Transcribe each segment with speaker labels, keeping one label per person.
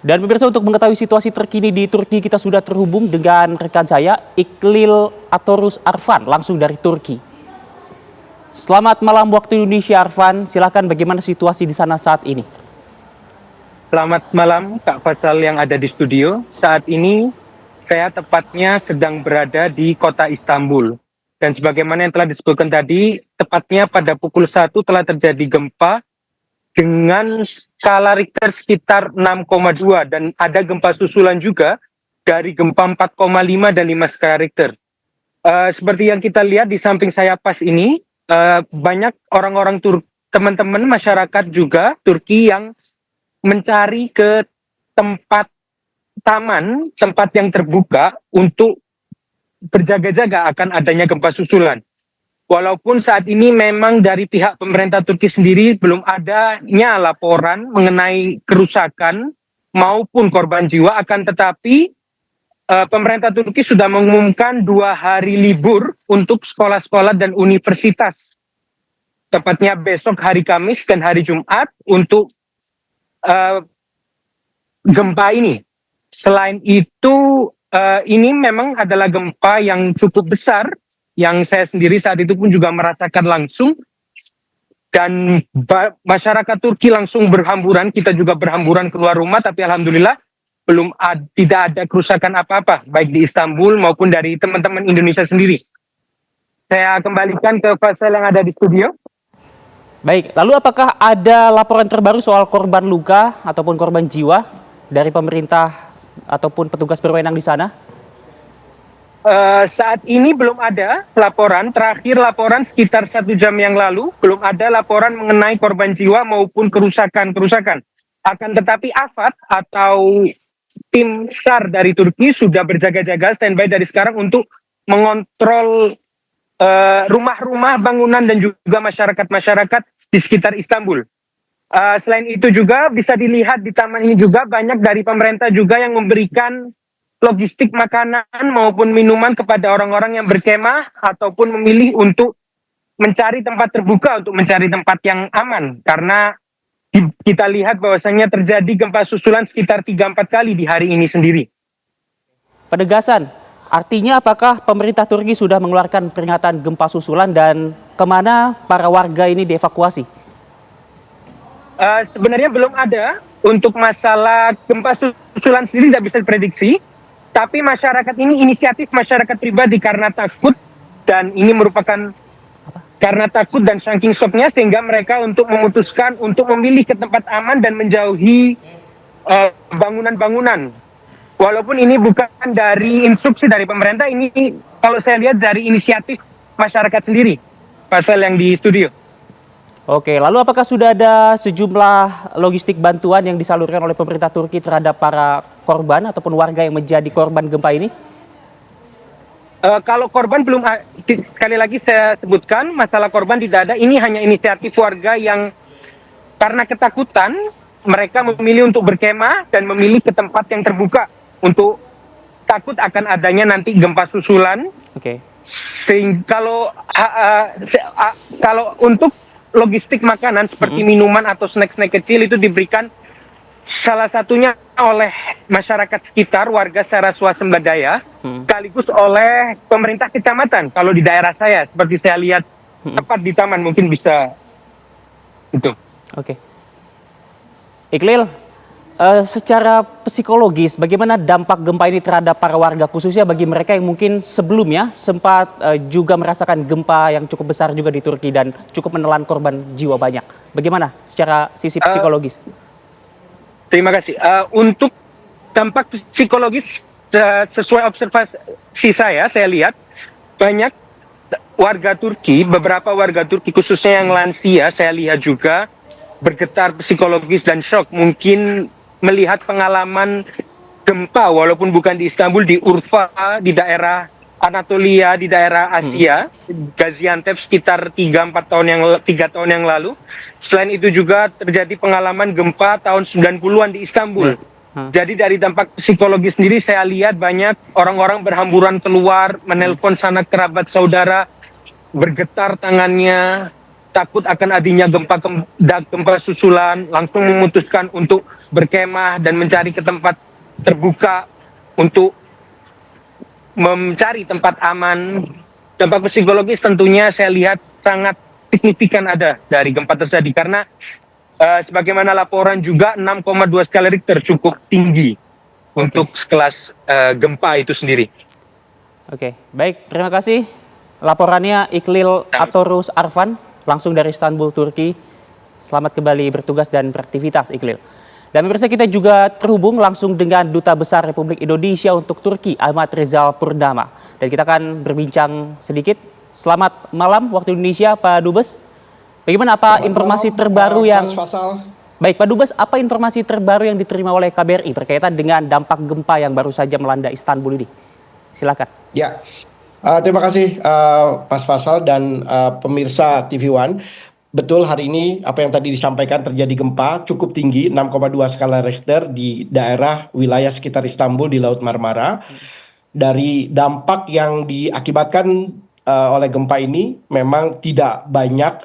Speaker 1: Dan pemirsa, untuk mengetahui situasi terkini di Turki, kita sudah terhubung dengan rekan saya Iklil Atorus Arfan langsung dari Turki. Selamat malam waktu Indonesia, Arfan. Silakan, bagaimana situasi di sana saat ini?
Speaker 2: Selamat malam Kak Faisal yang ada di studio. Saat ini saya tepatnya sedang berada di kota Istanbul. Dan sebagaimana yang telah disebutkan tadi, tepatnya pada pukul 1 telah terjadi gempa dengan skala Richter sekitar 6,2 dan ada gempa susulan juga dari gempa 4,5 dan 5 skala Richter. Seperti yang kita lihat di samping saya pas ini, banyak orang-orang teman-teman masyarakat juga Turki yang mencari ke tempat taman, tempat yang terbuka untuk berjaga-jaga akan adanya gempa susulan. Walaupun saat ini memang dari pihak pemerintah Turki sendiri belum adanya laporan mengenai kerusakan maupun korban jiwa, akan tetapi pemerintah Turki sudah mengumumkan 2 hari libur untuk sekolah-sekolah dan universitas. Tepatnya besok hari Kamis dan hari Jumat untuk gempa ini. Selain itu, ini memang adalah gempa yang cukup besar, yang saya sendiri saat itu pun juga merasakan langsung, dan masyarakat Turki langsung berhamburan, kita juga berhamburan keluar rumah, tapi alhamdulillah tidak ada kerusakan apa-apa, baik di Istanbul maupun dari teman-teman Indonesia sendiri. Saya kembalikan ke Faisal yang ada di studio.
Speaker 1: Baik, lalu apakah ada laporan terbaru soal korban luka ataupun korban jiwa dari pemerintah ataupun petugas berwenang di sana?
Speaker 2: Saat ini belum ada laporan. Terakhir laporan sekitar 1 jam yang lalu, belum ada laporan mengenai korban jiwa maupun kerusakan. Akan tetapi AFAD atau tim SAR dari Turki sudah berjaga-jaga standby dari sekarang untuk mengontrol rumah-rumah, bangunan dan juga masyarakat-masyarakat di sekitar Istanbul. Selain itu juga bisa dilihat di taman ini juga banyak dari pemerintah juga yang memberikan logistik makanan maupun minuman kepada orang-orang yang berkemah ataupun memilih untuk mencari tempat terbuka, untuk mencari tempat yang aman, karena kita lihat bahwasannya terjadi gempa susulan sekitar 3-4 kali di hari ini sendiri.
Speaker 1: Penegasan, artinya apakah pemerintah Turki sudah mengeluarkan peringatan gempa susulan dan kemana para warga ini dievakuasi?
Speaker 2: Sebenarnya belum ada. Untuk masalah gempa susulan sendiri tidak bisa diprediksi. Tapi masyarakat ini inisiatif masyarakat pribadi karena takut, dan ini merupakan karena takut dan saking shocknya sehingga mereka untuk memutuskan untuk memilih ke tempat aman dan menjauhi bangunan-bangunan. Walaupun ini bukan dari instruksi dari pemerintah, ini kalau saya lihat dari inisiatif masyarakat sendiri. Pasal yang di studio.
Speaker 1: Oke, lalu apakah sudah ada sejumlah logistik bantuan yang disalurkan oleh pemerintah Turki terhadap para korban ataupun warga yang menjadi korban gempa ini?
Speaker 2: Kalau korban belum, sekali lagi saya sebutkan, masalah korban tidak ada. Ini hanya inisiatif warga yang karena ketakutan, mereka memilih untuk berkemah dan memilih ke tempat yang terbuka untuk takut akan adanya nanti gempa susulan.
Speaker 1: Oke.
Speaker 2: Sehingga kalau untuk logistik makanan seperti minuman atau snack-snack kecil itu diberikan salah satunya oleh masyarakat sekitar, warga secara swasembadaya, sekaligus oleh pemerintah kecamatan. Kalau di daerah saya, seperti saya lihat tepat di taman, mungkin bisa itu.
Speaker 1: Oke. Iklil, secara psikologis bagaimana dampak gempa ini terhadap para warga, khususnya bagi mereka yang mungkin sebelumnya sempat juga merasakan gempa yang cukup besar juga di Turki dan cukup menelan korban jiwa banyak. Bagaimana secara sisi psikologis?
Speaker 2: Terima kasih. Untuk dampak psikologis sesuai observasi saya lihat banyak warga Turki, beberapa warga Turki khususnya yang lansia, saya lihat juga bergetar psikologis dan shock. Mungkin melihat pengalaman gempa walaupun bukan di Istanbul, di Urfa, di daerah Anatolia, di daerah Asia, Gaziantep sekitar 3 tahun yang lalu. Selain itu juga terjadi pengalaman gempa tahun 90-an di Istanbul. Jadi dari dampak psikologis sendiri saya lihat banyak orang-orang berhamburan keluar, menelpon sanak kerabat saudara, bergetar tangannya, takut akan adanya gempa susulan, langsung memutuskan untuk berkemah dan mencari ke tempat terbuka untuk mencari tempat aman. Dampak psikologis tentunya saya lihat sangat signifikan ada dari gempa terjadi karena sebagaimana laporan juga 6,2 skala Richter cukup tinggi untuk sekelas gempa itu sendiri.
Speaker 1: Oke, baik. Terima kasih. Laporannya Iqlil Atorus Arfan, langsung dari Istanbul, Turki. Selamat kembali bertugas dan beraktivitas, Iqlil. Dan pemirsa, kita juga terhubung langsung dengan Duta Besar Republik Indonesia untuk Turki, Ahmad Rizal Purnama. Dan kita akan berbincang sedikit. Selamat malam waktu Indonesia, Pak Dubes. Bagaimana informasi terbaru yang... Baik, Pak Dubes, apa informasi terbaru yang diterima oleh KBRI berkaitan dengan dampak gempa yang baru saja melanda Istanbul ini? Silakan.
Speaker 3: Ya, terima kasih Mas Fasal dan pemirsa TV One. Betul, hari ini apa yang tadi disampaikan terjadi gempa cukup tinggi 6,2 skala Richter di daerah wilayah sekitar Istanbul di Laut Marmara. Dari dampak yang diakibatkan oleh gempa ini memang tidak banyak,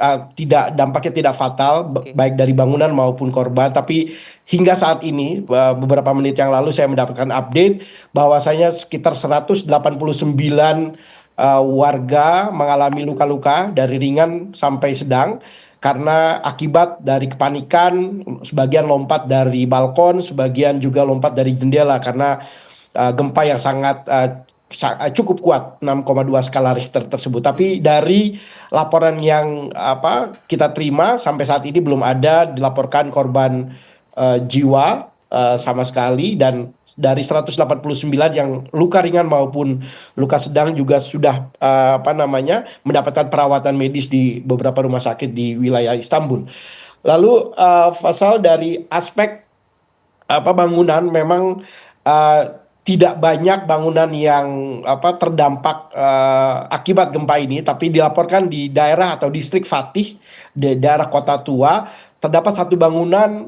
Speaker 3: dampaknya tidak fatal, baik dari bangunan maupun korban. Tapi hingga saat ini, beberapa menit yang lalu saya mendapatkan update bahwasanya sekitar 189 warga mengalami luka-luka dari ringan sampai sedang karena akibat dari kepanikan. Sebagian lompat dari balkon, sebagian juga lompat dari jendela karena gempa yang sangat cukup kuat 6,2 skala Richter tersebut. Tapi dari laporan yang kita terima sampai saat ini belum ada dilaporkan korban jiwa sama sekali, dan dari 189 yang luka ringan maupun luka sedang juga sudah mendapatkan perawatan medis di beberapa rumah sakit di wilayah Istanbul. Lalu Fasal, dari aspek bangunan memang tidak banyak bangunan yang terdampak akibat gempa ini, tapi dilaporkan di daerah atau distrik Fatih, di daerah Kota Tua, terdapat satu bangunan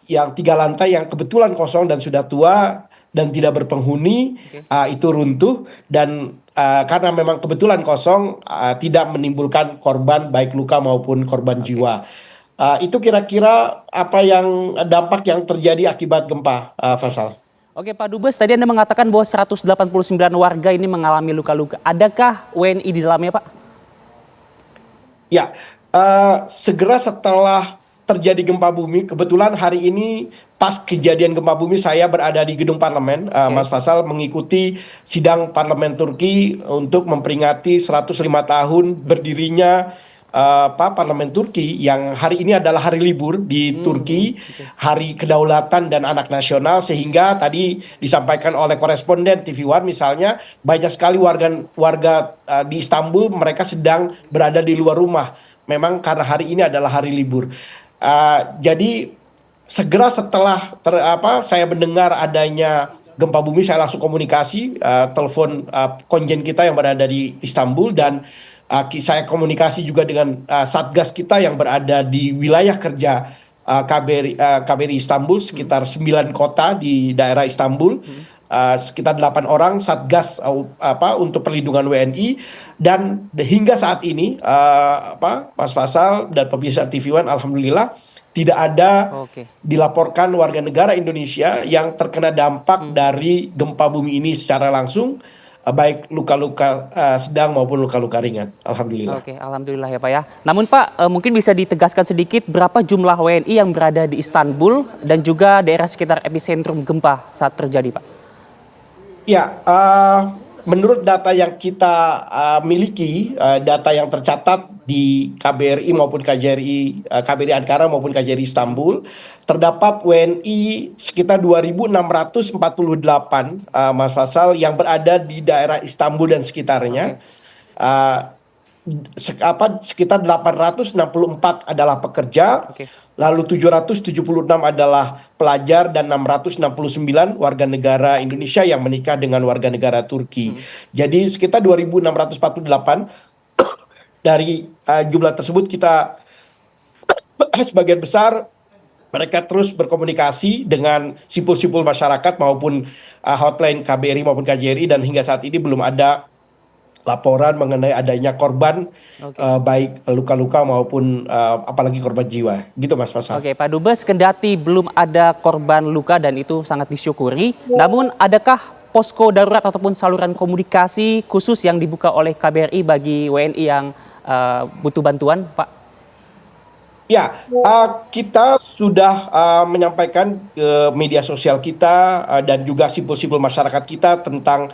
Speaker 3: yang 3 lantai yang kebetulan kosong dan sudah tua dan tidak berpenghuni. Itu runtuh dan karena memang kebetulan kosong tidak menimbulkan korban baik luka maupun korban jiwa. Itu kira-kira dampak yang terjadi akibat gempa, Fasal.
Speaker 1: Oke, Pak Dubes, tadi Anda mengatakan bahwa 189 warga ini mengalami luka-luka. Adakah WNI di dalamnya, Pak?
Speaker 3: Ya, segera setelah terjadi gempa bumi, kebetulan hari ini pas kejadian gempa bumi saya berada di gedung parlemen, Mas Fasal, mengikuti sidang parlemen Turki untuk memperingati 105 tahun berdirinya parlemen Turki, yang hari ini adalah hari libur di Turki, hari kedaulatan dan anak nasional, sehingga tadi disampaikan oleh koresponden TV One misalnya, banyak sekali warga di Istanbul mereka sedang berada di luar rumah, memang karena hari ini adalah hari libur. Jadi segera setelah saya mendengar adanya gempa bumi, saya langsung komunikasi, telepon konjen kita yang berada di Istanbul, dan saya komunikasi juga dengan satgas kita yang berada di wilayah kerja KBRI Istanbul, sekitar 9 kota di daerah Istanbul, sekitar 8 orang satgas untuk perlindungan WNI, dan hingga saat ini Mas Fasal dan pemirsa TV One, alhamdulillah tidak ada dilaporkan warga negara Indonesia yang terkena dampak dari gempa bumi ini secara langsung, baik luka-luka sedang maupun luka-luka ringan. Alhamdulillah.
Speaker 1: Oke, alhamdulillah ya Pak ya. Namun Pak, mungkin bisa ditegaskan sedikit berapa jumlah WNI yang berada di Istanbul dan juga daerah sekitar epicentrum gempa saat terjadi, Pak?
Speaker 3: Ya, menurut data yang kita miliki, data yang tercatat di KBRI maupun KBRI Ankara maupun KJRI Istanbul, terdapat WNI sekitar 2.648, Mas Fasal, yang berada di daerah Istanbul dan sekitarnya. Sekitar 864 adalah pekerja, lalu 776 adalah pelajar, dan 669 warga negara Indonesia yang menikah dengan warga negara Turki. Jadi sekitar 2.648 dari jumlah tersebut, kita sebagian besar mereka terus berkomunikasi dengan simpul-simpul masyarakat maupun hotline KBRI maupun KJRI, dan hingga saat ini belum ada laporan mengenai adanya korban,
Speaker 1: Oke.
Speaker 3: baik luka-luka maupun apalagi korban jiwa. Gitu Mas Fasal.
Speaker 1: Oke, Pak Dubes, kendati belum ada korban luka dan itu sangat disyukuri, namun adakah posko darurat ataupun saluran komunikasi khusus yang dibuka oleh KBRI bagi WNI yang butuh bantuan, Pak?
Speaker 3: Ya, kita sudah menyampaikan ke media sosial kita dan juga simpul-simpul masyarakat kita tentang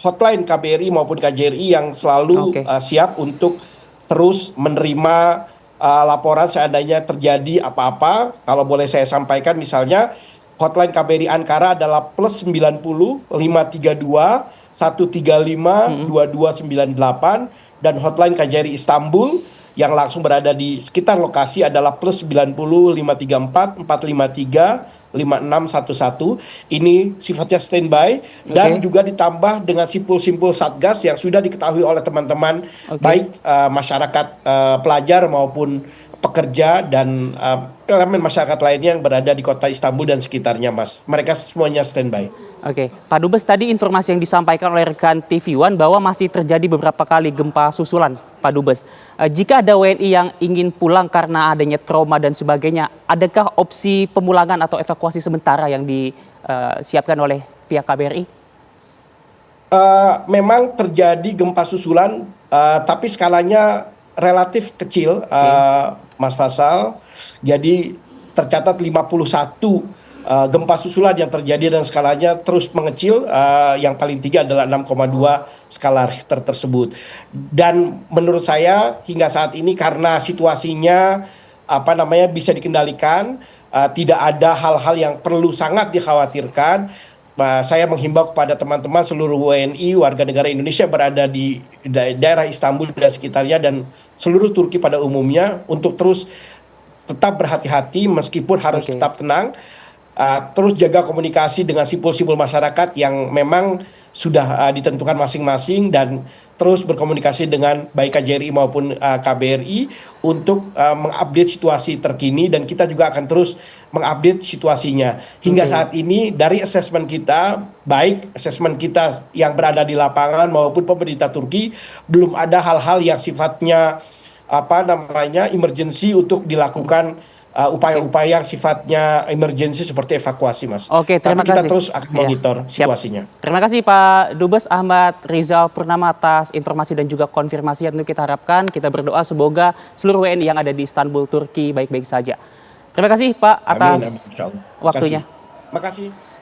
Speaker 3: hotline KBRI maupun KJRI yang selalu
Speaker 1: Oke.
Speaker 3: siap untuk terus menerima laporan seandainya terjadi apa-apa. Kalau boleh saya sampaikan, misalnya hotline KBRI Ankara adalah +90 532 135 2298, dan hotline KJRI Istanbul yang langsung berada di sekitar lokasi adalah +90 534 453 5611. Ini sifatnya standby dan
Speaker 1: Oke.
Speaker 3: juga ditambah dengan simpul-simpul Satgas yang sudah diketahui oleh teman-teman,
Speaker 1: Oke.
Speaker 3: baik masyarakat pelajar maupun pekerja dan elemen masyarakat lainnya yang berada di kota Istanbul dan sekitarnya, Mas. Mereka semuanya standby.
Speaker 1: Oke, Pak Dubes, tadi informasi yang disampaikan oleh rekan TV One bahwa masih terjadi beberapa kali gempa susulan, Pak Dubes. Jika ada WNI yang ingin pulang karena adanya trauma dan sebagainya, adakah opsi pemulangan atau evakuasi sementara yang disiapkan oleh pihak KBRI?
Speaker 3: Memang terjadi gempa susulan, tapi skalanya relatif kecil, Mas Fasal. Jadi tercatat 51 gempa susulan yang terjadi dan skalanya terus mengecil. Yang paling tinggi adalah 6,2 skala Richter tersebut. Dan menurut saya hingga saat ini karena situasinya bisa dikendalikan, tidak ada hal-hal yang perlu sangat dikhawatirkan. Saya menghimbau kepada teman-teman seluruh WNI warga negara Indonesia berada di daerah Istanbul dan sekitarnya dan seluruh Turki pada umumnya untuk terus tetap berhati-hati meskipun harus
Speaker 1: Oke.
Speaker 3: tetap tenang, terus jaga komunikasi dengan simpul-simpul masyarakat yang memang sudah ditentukan masing-masing, dan terus berkomunikasi dengan baik KJRI maupun KBRI untuk mengupdate situasi terkini, dan kita juga akan terus mengupdate situasinya. Hingga
Speaker 1: Oke.
Speaker 3: saat ini dari asesmen kita, baik asesmen kita yang berada di lapangan maupun pemerintah Turki, belum ada hal-hal yang sifatnya emergency untuk dilakukan upaya-upaya yang sifatnya emergency seperti evakuasi, Mas.
Speaker 1: Oke, terima
Speaker 3: Tapi kita
Speaker 1: kasih.
Speaker 3: terus akan
Speaker 1: Ya,
Speaker 3: monitor
Speaker 1: siap.
Speaker 3: situasinya.
Speaker 1: Terima kasih Pak Dubes Ahmad Rizal Purnama atas informasi dan juga konfirmasi yang kita harapkan. Kita berdoa semoga seluruh WNI yang ada di Istanbul, Turki baik-baik saja. Terima kasih Pak atas
Speaker 3: Amin, amin, insyaallah.
Speaker 1: waktunya.
Speaker 3: Makasih.